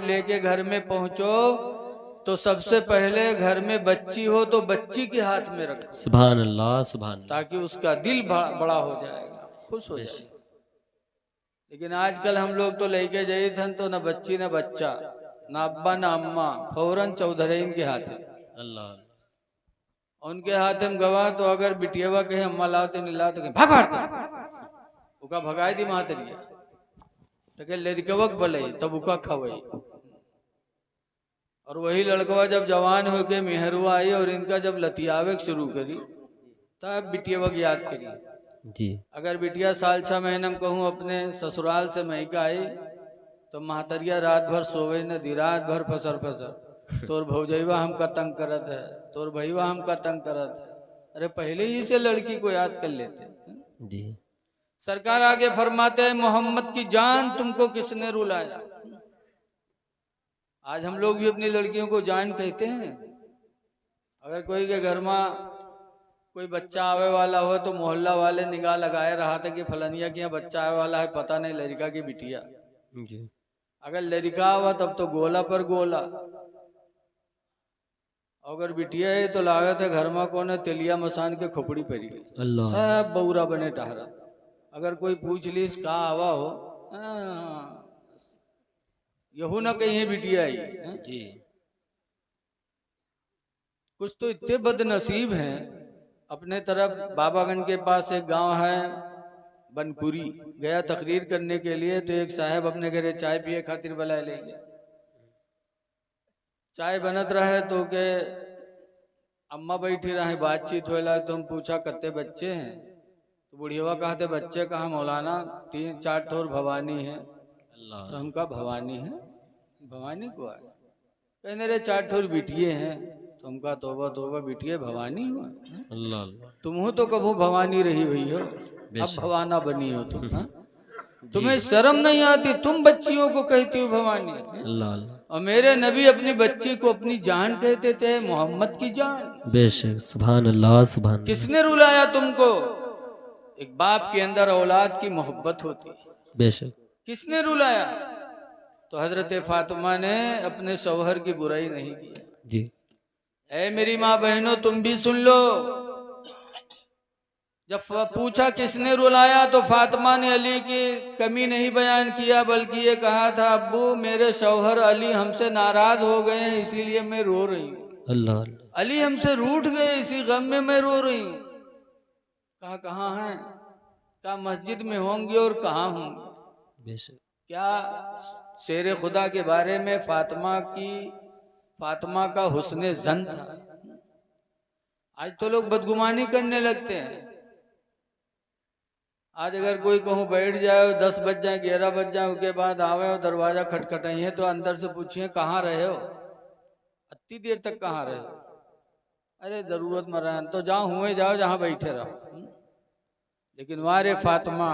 लेके घर में पहुंचो तो सबसे पहले घर में बच्ची हो तो बच्ची के हाथ में रखो। सुभान अल्लाह, सुभान अल्लाह। ताकि उसका दिल बड़ा हो जाएगा, खुश हो जाएगा। लेकिन आजकल हम लोग तो लेके जाए थे तो न बच्ची न बच्चा, न अब्बा न अम्मा, फौरन चौधरीन के हाथ है। अल्लाह, उनके हाथ में गवा तो अगर बिटियावा कहे अम्मा लाओ तो नहीं लाओ तो कहे भाग उका भगाई दी मातरिया तो कहे लड़कवक बोले तब उका खवई। और वही लड़कवा जब जवान होके मेहरुआ आई और इनका जब लतियावे शुरू करी तब बिटियावक याद करी जी। अगर बिटिया साल 6 महीने में कहूँ अपने ससुराल से महिका आई तो महतरिया रात भर सोवे न दी, रात भर फसर फसर तोर भौजैवा हमका तंग करत है, तोर भैया हमका तंग करत है। अरे पहले ही से लड़की को याद कर लेते जी। सरकार आगे फरमाते हैं मोहम्मद की जान तुमको किसने रुलाया। आज हम लोग भी अपनी लड़कियों को जान कहते हैं। अगर कोई के घर में कोई बच्चा आवे वाला हो तो मोहल्ला वाले निगाह लगाए रहा था कि फलानिया के यहाँ बच्चा आवे वाला है, पता नहीं लड़का की बिटिया। जी। अगर लड़का हुआ तब तो गोला पर गोला, अगर बिटिया है तो लागत है घर में कौन है तेलिया मसान के खोपड़ी पड़ी गई, सब बौरा बने टहरा। अगर कोई पूछ लीस कहा आवा हो, यहू ना कहीं बिटिया आई जी। कुछ तो इतने बदनसीब हैं। अपने तरफ बाबागंज के पास एक गांव है बनपुरी, गया तकरीर करने के लिए तो एक साहब अपने घरे चाय पिए खातिर बुलाए ले गया। चाय बनत रहे तो के अम्मा बैठी रहे, बातचीत होला तो हम पूछा कत्ते बच्चे हैं तो बुढ़िया कहते बच्चे कहा मौलाना 3-4 ठोर भवानी है। तो हम कहा भवानी है, भवानी को आए कहने रे 4 ठोर बिटिये हैं। तो हम कहा तोबा तोबा बिटिये भवानी हुआ, तुम हो तो कभू भवानी रही हुई हो, अब भवाना बनी हो तुम। तुम्हें शर्म नहीं आती, तुम बच्चियों को कहती हो भवानी। और मेरे नबी अपनी बच्ची को अपनी जान कहते थे, मोहम्मद की जान। बेशक, सुभान अल्लाह, सुभान अल्लाह। किसने रुलाया तुमको? एक बाप के अंदर औलाद की मोहब्बत होती है। बेशक। किसने रुलाया? तो हजरत फातिमा ने अपने शौहर की बुराई नहीं की जी। ऐ मेरी माँ बहनों तुम भी सुन लो। जब पूछा किसने रुलाया तो फातिमा ने अली की कमी नहीं बयान किया, बल्कि ये कहा था अब्बू मेरे शौहर अली हमसे नाराज हो गए हैं इसीलिए मैं रो रही हूँ। अल्लाह, अली हमसे रूठ गए इसी गम में मैं रो रही हूँ। कहा कहाँ हैं? कहा मस्जिद में होंगे और कहाँ होंगे। क्या शेर खुदा के बारे में फातिमा का हुस्ने जन था। आज तो लोग बदगुमानी करने लगते हैं। आज अगर कोई कहूँ बैठ जाए 10 बज जाए 11 बज जाए उसके बाद आवे और दरवाजा खटखटाई है तो अंदर से पूछिए कहाँ रहे हो, इतनी देर तक कहाँ रहे हो। अरे जरूरत मरा तो जहाँ हुए जाओ जहाँ बैठे रहो। लेकिन वारे फातिमा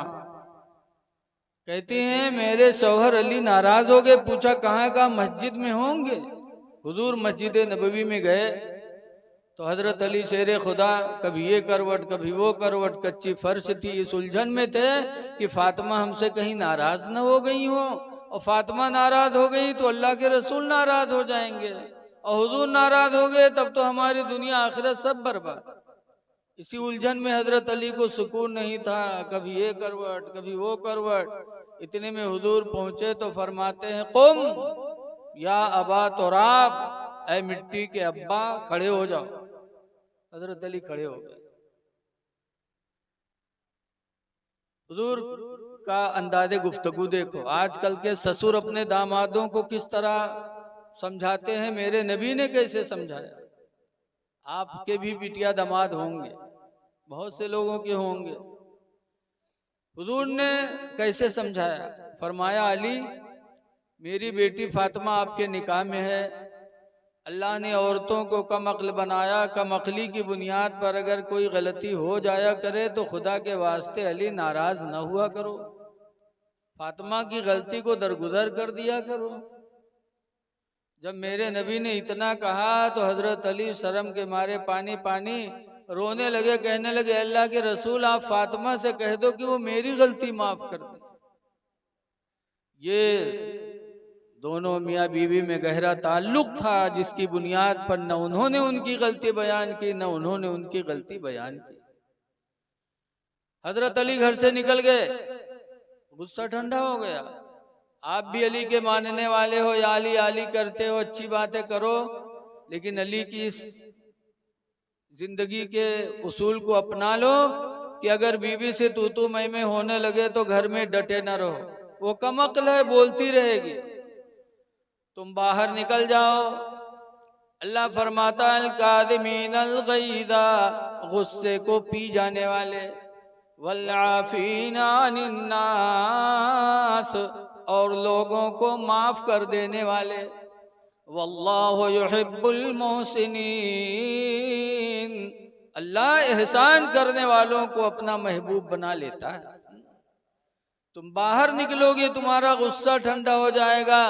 कहती हैं मेरे शौहर अली नाराज हो गए, पूछा कहाँ का, मस्जिद में होंगे। हुजूर मस्जिद नबवी में गए तो हजरत अली शेर खुदा कभी ये करवट कभी वो करवट, कच्ची फर्श थी, इस उलझन में थे कि फातिमा हमसे कहीं नाराज न हो गई हो, और फातिमा नाराज हो गई तो अल्लाह के रसूल नाराज हो जाएंगे, और हुजूर नाराज हो गए तब तो हमारी दुनिया आखिरत सब बर्बाद। इसी उलझन में हजरत अली को सुकून नहीं था, कभी ये करवट कभी वो करवट। इतने में हुजूर पहुंचे तो फरमाते हैं कुम या अबा तुराब, ऐ मिट्टी के अब्बा खड़े हो जाओ। हजरत अली खड़े हो गए। हुजूर का अंदाजे गुफ्तगू देखो। आजकल के ससुर अपने दामादों को किस तरह समझाते हैं, मेरे नबी ने कैसे समझाया। आपके भी बिटिया दामाद होंगे, बहुत से लोगों के होंगे। हुजूर ने कैसे समझाया, फरमाया अली मेरी बेटी फातिमा आपके निकाह में है। अल्लाह ने औरतों को कम अक्ल बनाया, कम अक्ली की बुनियाद पर अगर कोई गलती हो जाया करे तो खुदा के वास्ते अली नाराज न हुआ करो, फातिमा की गलती को दरगुजर कर दिया करो। जब मेरे नबी ने इतना कहा तो हजरत अली शर्म के मारे पानी पानी रोने लगे, कहने लगे अल्लाह के रसूल आप फातिमा से कह दो कि वो मेरी गलती माफ कर दे। ये दोनों मियाँ बीवी में गहरा ताल्लुक था, जिसकी बुनियाद पर न उन्होंने उनकी गलती बयान की न उन्होंने उनकी गलती बयान की। हजरत अली घर से निकल गए, गुस्सा ठंडा हो गया। आप भी अली के मानने वाले हो, या अली अली करते हो, अच्छी बातें करो, लेकिन अली की इस जिंदगी के उसूल को अपना लो कि अगर बीवी से तू मैं होने लगे तो घर में डटे न रहो। वो कमअक्ल है, बोलती रहेगी, तुम बाहर निकल जाओ। अल्लाह फरमाता अल कादिमीन अल गैज़ा, गुस्से को पी जाने वाले, वल आफीना अनिन नास, और लोगों को माफ कर देने वाले, वल्लाहु युहिब्बुल मोहसिनीन, अल्लाह एहसान करने वालों को अपना महबूब बना लेता है। तुम बाहर निकलोगे, तुम्हारा गुस्सा ठंडा हो जाएगा,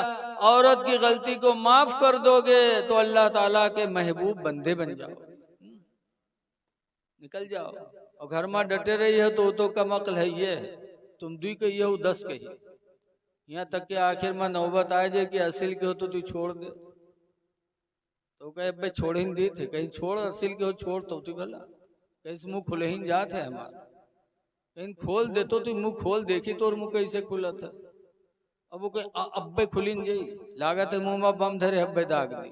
औरत की गलती को माफ कर दोगे तो अल्लाह ताला के महबूब बंदे बन जाओ। निकल जाओ, और घर में डटे रही है तो कमअक्ल है ये, तुम दुई कही हो 10 कही, यहाँ तक कि आखिर में नौबत आए जे कि असिल के हो तो तू छोड़ दे, तो कहे भाई छोड़ ही दी थे, कहीं छोड़, असिल के हो छोड़ तो तू भला, कहीं मुँह खुले ही जात है हमारा, कहीं खोल दे तो तू मुँह खोल, देखी तो और मुँह कैसे खुला था। अब वो कहे अब्बे खुलिन जी, लागत है मुँह में बम धरे अब्बे दाग दी,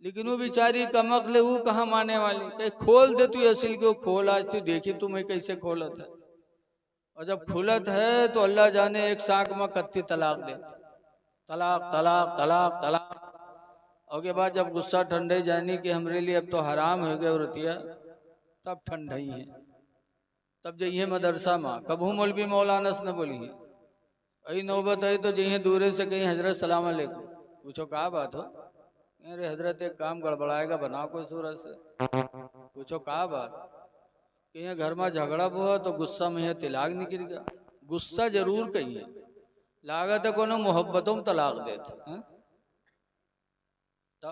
लेकिन वो बेचारी कमअक्ल वो कहाँ माने वाली, कहीं खोल दे तू असिल के, खोल आज तू देखी तू मैं कैसे खोला था। और जब खुलत है तो अल्लाह जाने एक साक में कत्ती तलाक दे, तलाक तलाक तलाक तलाक। और के बाद जब गुस्सा ठंडे जाने कि हमरे लिए अब तो हराम हो गया रतिया, तब ठंड ही है, तब जाइए मदरसा माँ, कबू मौलवी मौलानस न बोली है, अही नौबत आई तो जाइए दूरे से कहीं हजरत सलाम अलैकुम, पूछो क्या बात हो, अरे हजरत एक काम गड़बड़ाएगा, बनाओ कोई सूरत से, पूछो क्या बात, कहीं घर में झगड़ा हुआ तो गुस्सा में तिलाक निकल गया, गुस्सा जरूर कहिए, लागत है कोनो मोहब्बतों में तलाक देते। तो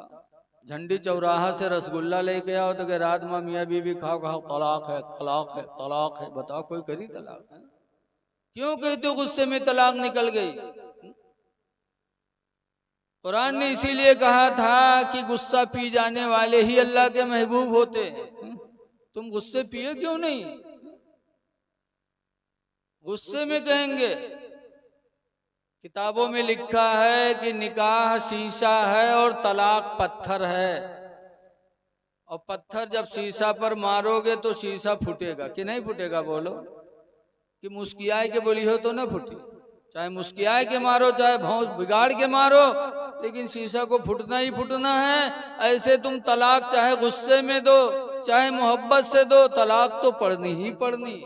झंडी चौराहा से रसगुल्ला लेके आओ तो रात में मियाँ बीवी खाओ खाओ तलाक है तलाक है तलाक है, बताओ कोई करी तलाक है? क्यों कहते हो गुस्से में तलाक निकल गई? कुरान ने इसीलिए कहा था कि गुस्सा पी जाने वाले ही अल्लाह के महबूब होते हैं। तुम गुस्से पिए क्यों नहीं? गुस्से में कहेंगे, किताबों में लिखा है कि निकाह शीशा है और तलाक पत्थर है, और पत्थर जब शीशा पर मारोगे तो शीशा फूटेगा कि नहीं फूटेगा? बोलो, कि मुस्कियाए के बोली हो तो ना फूटे, चाहे मुस्कियाए के मारो चाहे भौंस बिगाड़ के मारो, लेकिन शीशा को फूटना ही फूटना है। ऐसे तुम तलाक चाहे गुस्से में दो चाहे मोहब्बत से दो, तलाक तो पढ़नी ही पढ़नी,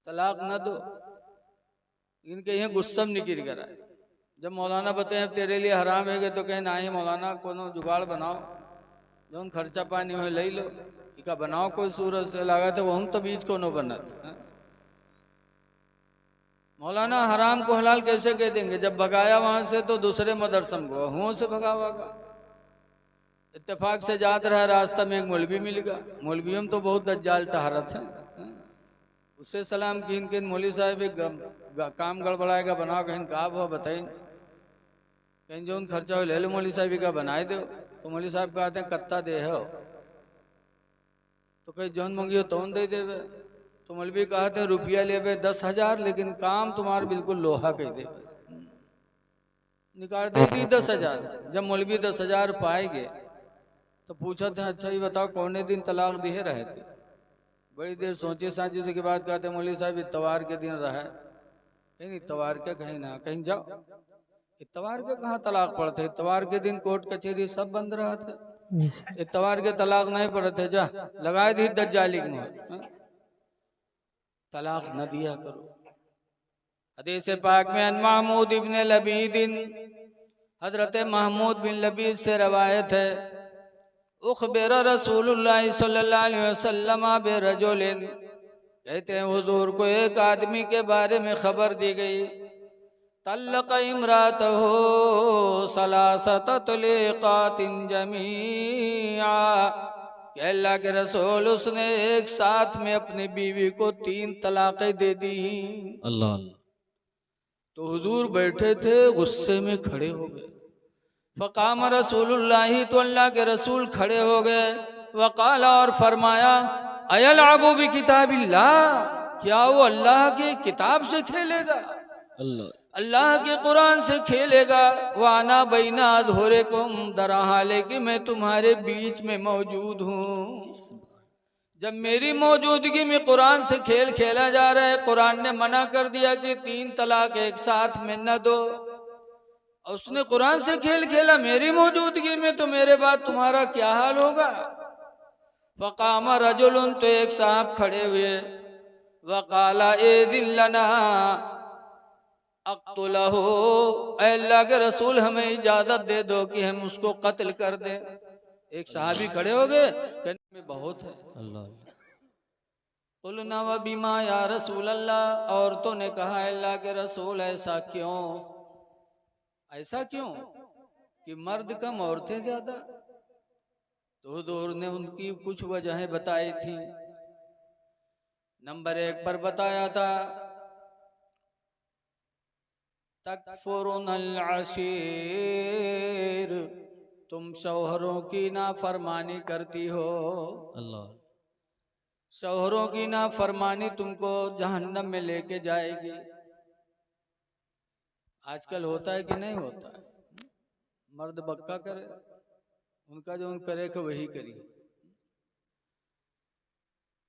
तलाक न दो। इनके यहाँ गुस्सा में निकल कर आए, जब मौलाना बताए तेरे लिए हराम है तो कहें ना ही मौलाना कोनो जुगाड़ बनाओ, जो खर्चा पानी हो ले लो, इका बनाओ कोई सूरत से, लगा तो हम तो बीच को न बनत। मौलाना हराम को हलाल कैसे कह देंगे? जब भगाया वहां से तो दूसरे मदरसम को हुओं से भगावा का। इत्तेफाक से जात रहा, रास्ता में एक मौलवी मिल गया, मौलवियों में तो बहुत दज्जाल टहरत है, उससे सलाम किन किन मौली साहब एक काम गड़बड़ाएगा बनाओ, कहीं का हुआ बताइए, कहीं जो खर्चा हो ले लो मौली साहब का बनाए दो, तो मौली साहब कहते हैं कत्ता दे हो, तो कहीं जौन मंगियो तौन दे देवे, तो मौलवी कहते हैं रुपया ले 10,000, लेकिन काम तुम्हारा बिल्कुल लोहा कह दे, निकाल दे दी 10,000। जब मौलवी 10,000 पाएंगे तो पूछा था अच्छा ये बताओ कौने दिन तलाक दिए रहे थे? बड़ी देर सोचे साझे के बाद कहते मौलवी साहब इतवार के दिन रहा, कहीं इतवार के कहीं ना कहीं जाओ, इतवार के कहाँ तलाक पड़ते? इतवार के दिन कोर्ट कचहरी सब बंद रहा था, इतवार के तलाक नहीं पड़ते, जा लगाए दी दज्जाली मोहर, तलाक न दिया करो। हदीस पाक में अन महमूद इब्न लबीदिन, हजरत महमूद बिन लबीद से रवायत है, उखबिर रसूलुल्लाह सल्लल्लाहु अलैहि वसल्लम बिरजुलिन, कहते हैं हुजूर को एक आदमी के बारे में खबर दी गई, तल्लक़ इमरातहु सलासत तलीक़ातिन जमीआ, कि अल्लाह के रसूल उसने एक साथ में अपनी बीवी को 3 तलाक़ें दे दी। अल्लाह अल्लाह। तो हुजूर बैठे थे, गुस्से में खड़े हो गए। फ़क़ाम रसूलुल्लाह, तो अल्लाह के रसूल खड़े हो गए। वक़ाला, और फरमाया, अयलअबु बिकिताबिल्लाह, क्या वो अल्लाह की किताब से खेलेगा, अल्लाह अल्लाह के कुरान से खेलेगा। वाना बैना अधोरेकुम, दरा हाले कि मैं तुम्हारे बीच में मौजूद हूँ। जब मेरी मौजूदगी में कुरान से खेल खेला जा रहा है, कुरान ने मना कर दिया कि 3 तलाक एक साथ में न दो, और उसने कुरान से खेल खेला मेरी मौजूदगी में, तो मेरे बाद तुम्हारा क्या हाल होगा। फ़क़ाम रजुलन, तो एक साहब खड़े हुए। वक़ाला एज़िन लना अक़्तुलहु, ऐ अल्लाह के रसूल हमें इजाज़त दे दो कि हम उसको कत्ल कर दें। एक साहबी खड़े हो गए, कहने में बहुत है। अल्लाह कुलना व बीमा या रसूल अल्लाह, औरतों ने कहा अल्लाह के रसूल ऐसा क्यों, ऐसा क्यों कि मर्द कम औरतें ज्यादा। तो हुजूर ने उनकी कुछ वजहें बताई थी। नंबर 1 पर बताया था, तकफुरुनल अशीर, तुम शौहरों की नाफरमानी करती हो। अल्लाह शौहरों की नाफरमानी तुमको जहन्नम में लेके जाएगी। आजकल होता है कि नहीं होता है, मर्द बक्का करे, उनका जो उन करे कि वही करी।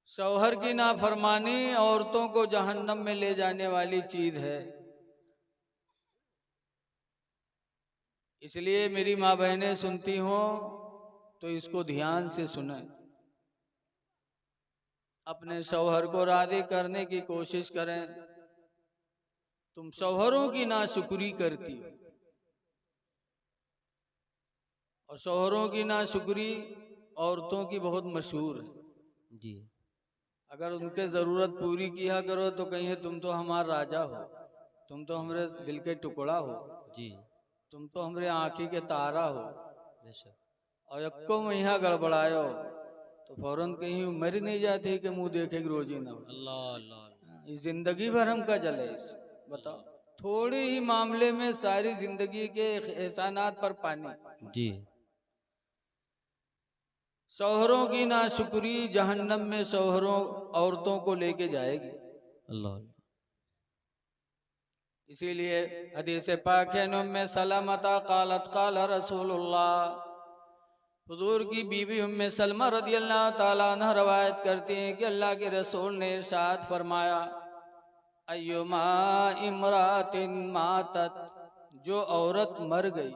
शौहर की नाफरमानी औरतों को जहन्नम में ले जाने वाली चीज है। इसलिए मेरी माँ बहनें सुनती हो तो इसको ध्यान से सुने। अपने शौहर को राज़ी करने की कोशिश करें। तुम शौहरों की नाशुक्री करती हो, और शौहरों की नाशुक्री औरतों की बहुत मशहूर है। जी अगर उनके ज़रूरत पूरी किया करो तो कहिए तुम तो हमारा राजा हो, तुम तो हमारे दिल के टुकड़ा हो, जी तुम तो हमारे आँखी के तारा हो। बेशक और यक्को यहाँ गड़बड़ायो तो फौरन कहीं मर ही नहीं जाती कि मुंह देखे कि रोजी ना हो। अल्लाह अल्लाह इस जिंदगी भर हम का जले इस बताओ, थोड़े ही मामले में सारी जिंदगी के एहसानात पर पानी। जी शौहरों की नाशुक्री जहन्नम में शौहरों औरतों को लेके जाएगी। अल्लाह इसीलिए हदीस पाक है, उम्मे सलमता क़ालत क़ाल रसूलुल्लाह, हुजूर की बीवी उम्मे सलमा रदियल्लाहु ताला अन्हा रवायत करती हैं कि अल्लाह के रसूल ने इरशाद फरमाया, अय्युमा इमरातिन मातत, जो औरत मर गई,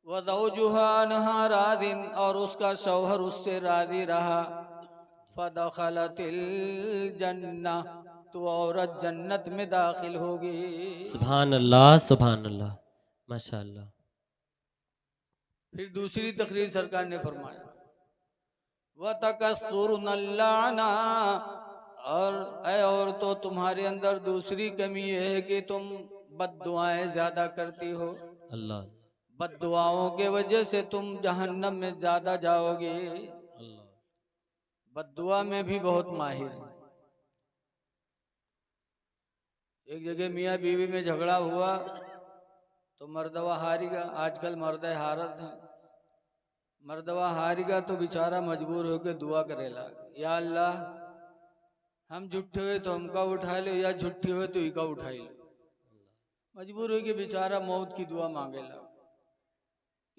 व ज़ौजुहा अन्हा राज़िन, और उसका शौहर उससे राज़ी रहा, फदखलतिल जन्नह, तो औरत जन्नत में दाखिल होगी। सुभान अल्लाह माशाअल्लाह। फिर दूसरी तकरीर सरकार ने फरमाया, व तकस्सुरुनल लाना, और ऐ औरतों तुम्हारे अंदर दूसरी कमी यह है कि तुम बद्दुआएं ज्यादा करती हो। अल्लाह बद्दुआओं के वजह से तुम जहन्नम में ज्यादा जाओगे। अल्लाह बद्दुआ में भी बहुत माहिर है। एक जगह मियाँ बीवी में झगड़ा हुआ तो मर्दवा हारेगा, आजकल मर्द हारत हैं। मर्दवा हारेगा तो बेचारा मजबूर होकर दुआ करेला, या अल्लाह हम झूठे हुए तो हमका उठा लो, या झूठी हुए तो इका उठाई लो। मजबूर हो के बेचारा मौत की दुआ मांगेला,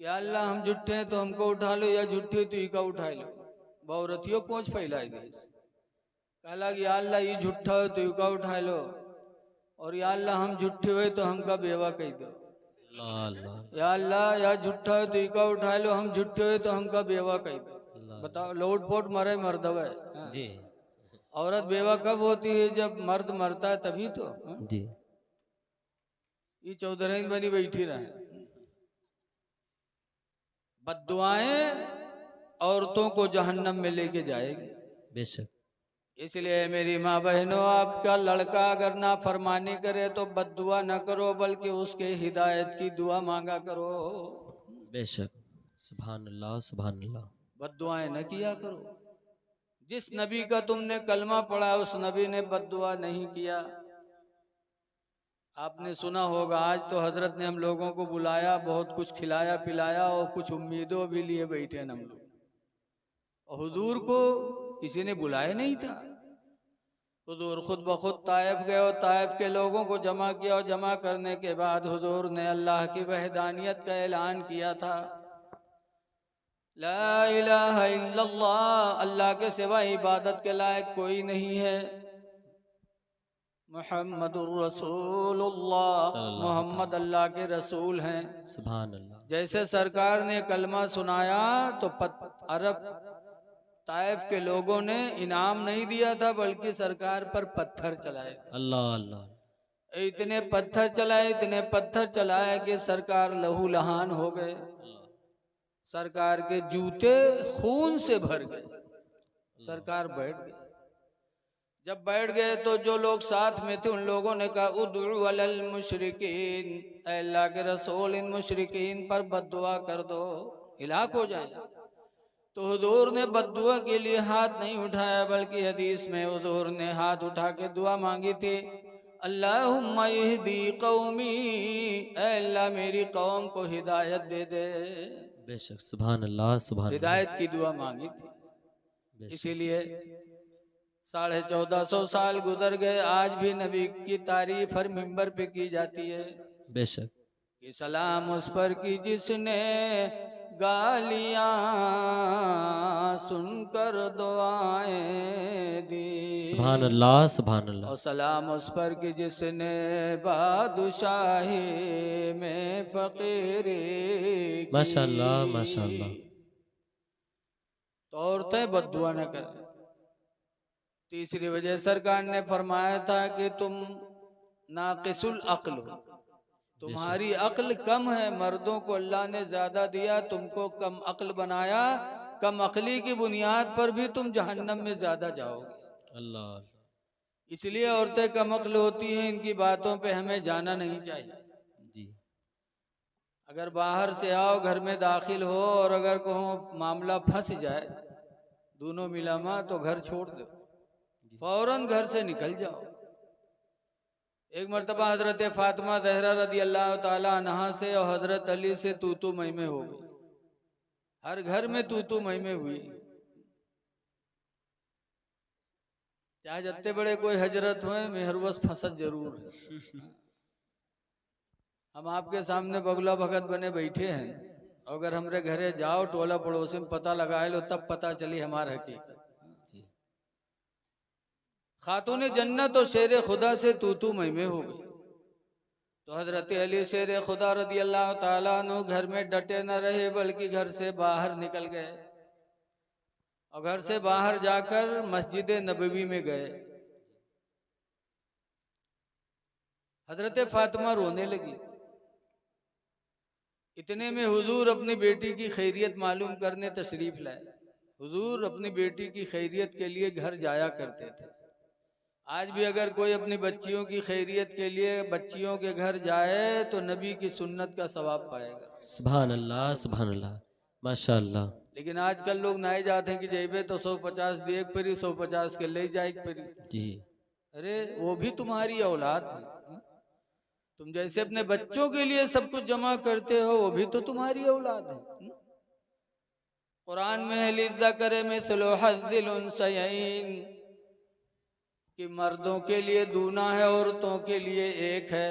या अल्लाह हम झूठे हैं तो हमको उठा लो, या झूठी हुए तो इका उठाई लो। बहुरतियों पहुंच फैलाई दे, कहला कि या अल्लाह ये झूठा हो तो इका उठा लो, और या अल्लाह हम झूठे हुए तो हमका बेवा कह दो। या अल्लाह या झूठा हो तो इका उठा लो, हम झूठे हुए तो हमका बेवा कह दो। बताओ, लोट पोट मरे मर्दवा है। जी औरत बेवा कब होती है? जब मर्द मरता है तभी तो। जी ये चौधराइन बनी बैठी रहे। बद्दुआएं औरतों को जहन्नम में लेके जाएगी। बेशक इसलिए मेरी माँ बहनों, आपका लड़का अगर ना फरमानी करे तो बद्दुआ न करो, बल्कि उसके हिदायत की दुआ मांगा करो। बेशक सुभान अल्लाह। बद्दुआएं न किया करो। जिस नबी का तुमने कलमा पढ़ा उस नबी ने बद्दुआ नहीं किया। आपने सुना होगा आज तो हजरत ने हम लोगों को बुलाया, बहुत कुछ खिलाया पिलाया और कुछ उम्मीदों भी लिए बैठे हैं हम लोग। और हुजूर को किसी ने बुलाया नहीं था। हुजूर खुद ब खुद ताइफ गए और ताइफ के लोगों को जमा किया और जमा करने के बाद हुजूर ने अल्लाह की वहदानियत का ऐलान किया था। ला इलाहा इल्लल्लाह, अल्लाह के सिवा इबादत के लायक कोई नहीं है। मुहम्मदुर रसूलुल्लाह, सल्लल्लाहु मोहम्मद अल्लाह के रसूल हैं। सुभान अल्लाह। जैसे सरकार ने कलमा सुनाया तो अरब ताइफ के लोगों ने इनाम नहीं दिया था, बल्कि सरकार पर पत्थर चलाए। अल्लाह अल्लाह। इतने पत्थर चलाए कि सरकार लहू लहान हो गए। सरकार के जूते खून से भर गए। सरकार बैठ गए। जब बैठ गए तो जो लोग साथ में थे उन लोगों ने कहा उदउ अलल मुशरिकीन, अल्लाह के रसूल इन मुशरिकीन पर बद्दुआ कर दो, हिलाक हो जाए। तो हुजूर ने बद्दुआ के लिए हाथ नहीं उठाया, बल्कि हदीस में हुजूर ने हाथ उठा के दुआ मांगी थी, अल्लाहुम्मा यहदी कौमी, अल्लाह मेरी कौम को हिदायत दे दे। बेशक सुभान अल्लाह सुभान अल्लाह। हिदायत की दुआ मांगी थी। बेशक इसीलिए 1450 साल गुजर गए, आज भी नबी की तारीफ हर मिंबर पे की जाती है बेशक। कि सलाम उस पर की जिसने गालियां सुनकर दुआएं दी। सुभान अल्लाह सुभान अल्लाह। और सलाम उस पर की जिसने बादशाही में फकीरी की। माशाअल्लाह माशाअल्लाह। तो औरतें बद्दुआ न करें। तीसरी वजह सरकार ने फरमाया था कि तुम नाकिसुल अक्ल हो, तुम्हारी अक्ल कम है। मर्दों को अल्लाह ने ज्यादा दिया, तुमको कम अक्ल बनाया। कम अक्ली की बुनियाद पर भी तुम जहन्नम में ज्यादा जाओगे। अल्लाह। इसलिए औरतें कम अक्ल होती हैं, इनकी बातों पे हमें जाना नहीं चाहिए। जी। अगर बाहर से आओ, घर में दाखिल हो और अगर कहो मामला फंस जाए दोनों मिलामा, तो घर छोड़ दो, फौरन घर से निकल जाओ। एक मर्तबा हजरत फातिमा ज़हरा रदी अल्लाह ताला अन्हा से और हजरत अली से तू मैं में हो गई। हर घर में तू मैं में हुई। चाहे जत्ते बड़े कोई हजरत हो, मेहरवस फसद जरूर है। हम आपके सामने बगुला भगत बने बैठे हैं, अगर हमरे घरे जाओ टोला पड़ोसी में पता लगाए लो, तब पता चली हमारा हकीकत। खातून जन्नत और शेर खुदा से तू मैं में हो गई। तो हजरत अली शेर खुदा रदी अल्लाह ताला अन्हु घर में डटे न रहे, बल्कि घर से बाहर निकल गए और घर से बाहर जाकर मस्जिद नबवी में गए। हजरत फातिमा रोने लगी। इतने में हुजूर अपनी बेटी की खैरियत मालूम करने तशरीफ लाए। हुजूर अपनी बेटी की खैरियत के लिए घर जाया करते थे। आज भी अगर कोई अपनी बच्चियों की खैरियत के लिए बच्चियों के घर जाए तो नबी की सुन्नत का सवाब पाएगा। सुभान अल्लाह सुभान अल्लाह माशाअल्लाह। लेकिन आजकल लोग नाए जाते हैं कि जेबे तो 150 दिए परी, 150 के ले जाए परी। जी। अरे वो भी तुम्हारी औलाद है। तुम जैसे अपने बच्चों के लिए सब कुछ जमा करते हो, वो भी तो तुम्हारी औलाद है। कुरान में है लिज़्ज़करि मिस्लु हज़्ज़िल उन्सयैन, कि मर्दों के लिए दूना है, औरतों के लिए एक है।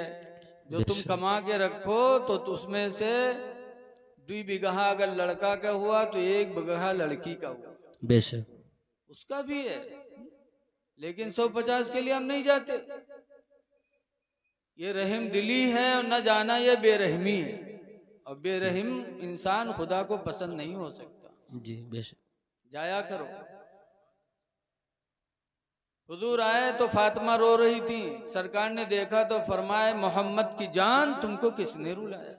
जो तुम कमा के रखो तो उसमें से 2 बीघा अगर लड़का का हुआ तो 1 बीघा लड़की का हुआ, बेशक उसका भी है। लेकिन 150 के लिए हम नहीं जाते। ये रहम दिली है और न जाना ये बेरहमी है, और बेरहम इंसान खुदा को पसंद नहीं हो सकता। जी बेशक। जाया करो। हुजूर आए तो फातिमा रो रही थी। सरकार ने देखा तो फरमाए, मोहम्मद की जान तुमको किसने रुलाया।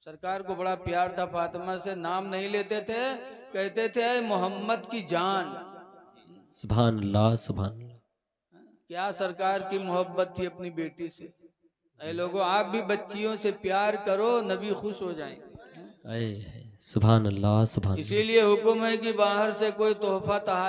सरकार को बड़ा प्यार था फातिमा से, नाम नहीं लेते थे, कहते थे मोहम्मद की जान। सुभान अल्लाह सुभान अल्लाह। क्या सरकार की मोहब्बत थी अपनी बेटी से। ऐ लोगों, आप भी बच्चियों से प्यार करो, नबी खुश हो जाएंगे। सुभान अल्लाह सुभान। इसीलिए हुक्म है कि बाहर से कोई तोहफा